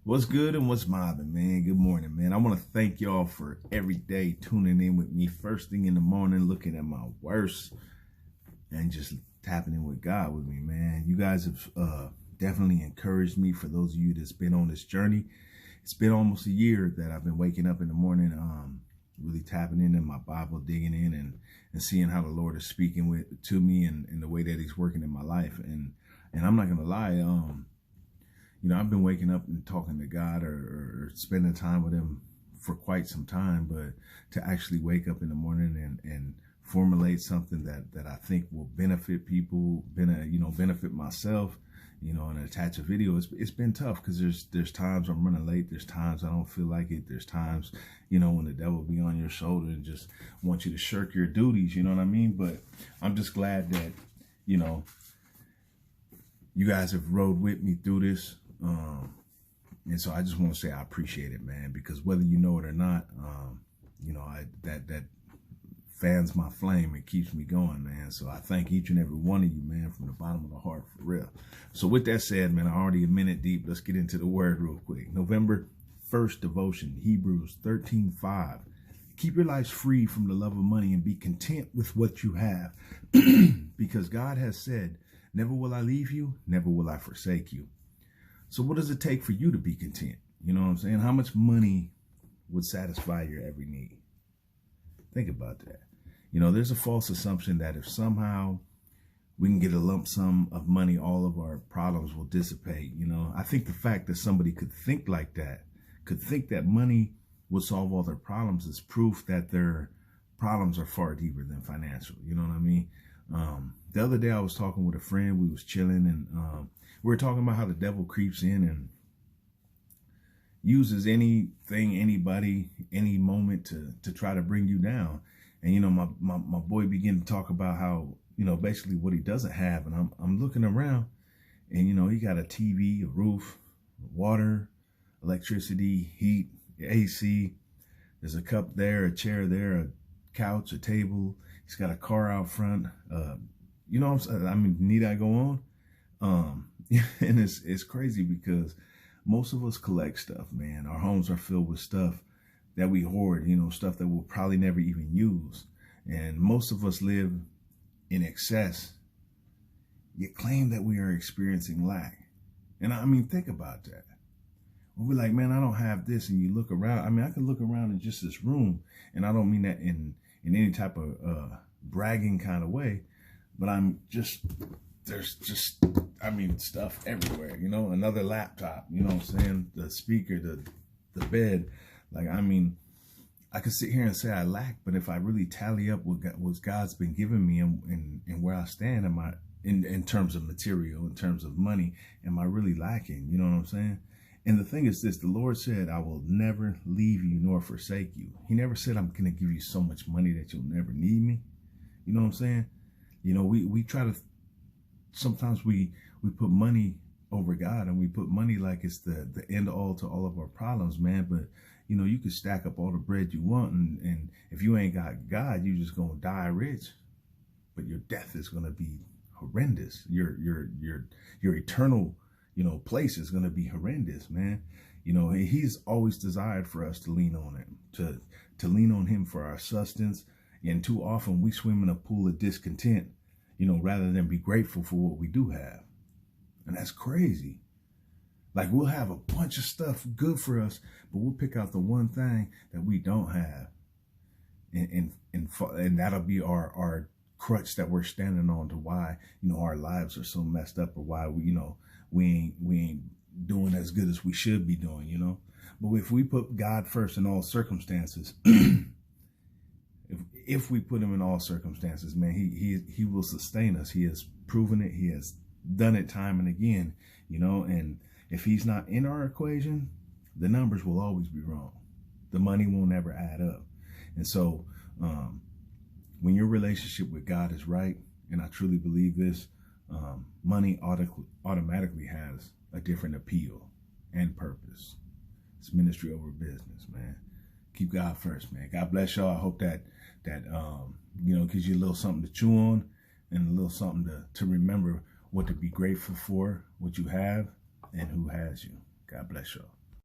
What's good and what's mobbing, man? Good morning, man. I want to thank y'all for every day tuning in with me first thing in the morning, looking at my worst and just tapping in with God with me, man. You guys have definitely encouraged me. For those of you that's been on this journey, it's been almost a year that I've been waking up in the morning, really tapping into my Bible, digging in and seeing how the Lord is speaking to me and the way that he's working in my life. And I'm not going to lie, I've been waking up and talking to God or spending time with him for quite some time, but to actually wake up in the morning and formulate something that I think will benefit people, benefit myself, and attach a video, it's been tough because there's times I'm running late. There's times I don't feel like it. There's times, when the devil be on your shoulder and just want you to shirk your duties, you know what I mean? But I'm just glad that, you guys have rode with me through this. And so I just want to say I appreciate it, man, because whether you know it or not, that fans my flame and keeps me going, man. So I thank each and every one of you, man, from the bottom of the heart, for real. So with that said, man, I'm already a minute deep. Let's get into the word real quick. November 1st devotion, Hebrews 13:5. Keep your lives free from the love of money and be content with what you have, because God has said, never will I leave you, never will I forsake you. So what does it take for you to be content? You know what I'm saying? How much money would satisfy your every need? Think about that. There's a false assumption that if somehow we can get a lump sum of money, all of our problems will dissipate. I think the fact that somebody could think like that, could think that money would solve all their problems, is proof that their problems are far deeper than financial. You know what I mean? The other day I was talking with a friend. We was chilling and we were talking about how the devil creeps in and uses anything, anybody, any moment to try to bring you down. And, my boy began to talk about how, basically what he doesn't have. And I'm looking around and, he got a TV, a roof, water, electricity, heat, AC. There's a cup there, a chair there, a couch, a table. He's got a car out front. You know what I'm saying? I mean, need I go on? And it's crazy because most of us collect stuff, man. Our homes are filled with stuff that we hoard, stuff that we'll probably never even use. And most of us live in excess, yet claim that we are experiencing lack. And I mean, think about that. We're like, man, I don't have this. And you look around. I mean, I can look around in just this room, and I don't mean that in any type of bragging kind of way, but there's just, stuff everywhere, another laptop, what I'm saying? The speaker, the bed. Like, I could sit here and say I lack, but if I really tally up what God's been giving me and where I stand, in terms of material, in terms of money, am I really lacking? You know what I'm saying? And the thing is this, the Lord said, I will never leave you nor forsake you. He never said, I'm going to give you so much money that you'll never need me. You know what I'm saying? We try to, sometimes we put money over God, and we put money like it's the end all to all of our problems, man. But, you can stack up all the bread you want. And if you ain't got God, you're just going to die rich. But your death is going to be horrendous. Your eternal, place is going to be horrendous, man. He's always desired for us to lean on him, to lean on him for our sustenance. And too often we swim in a pool of discontent, rather than be grateful for what we do have. And that's crazy. Like, we'll have a bunch of stuff good for us, but we'll pick out the one thing that we don't have. And that'll be our crutch that we're standing on to why, our lives are so messed up, or why we ain't doing as good as we should be doing, But if we put God first in all circumstances, if we put him in all circumstances, man, he will sustain us. He has proven it. He has done it time and again, and if he's not in our equation, the numbers will always be wrong. The money won't ever add up. And so when your relationship with God is right, and I truly believe this, money automatically has a different appeal and purpose. It's ministry over business, man. Keep God first, man. God bless y'all. I hope that gives you a little something to chew on and a little something to remember what to be grateful for, what you have, and who has you. God bless y'all.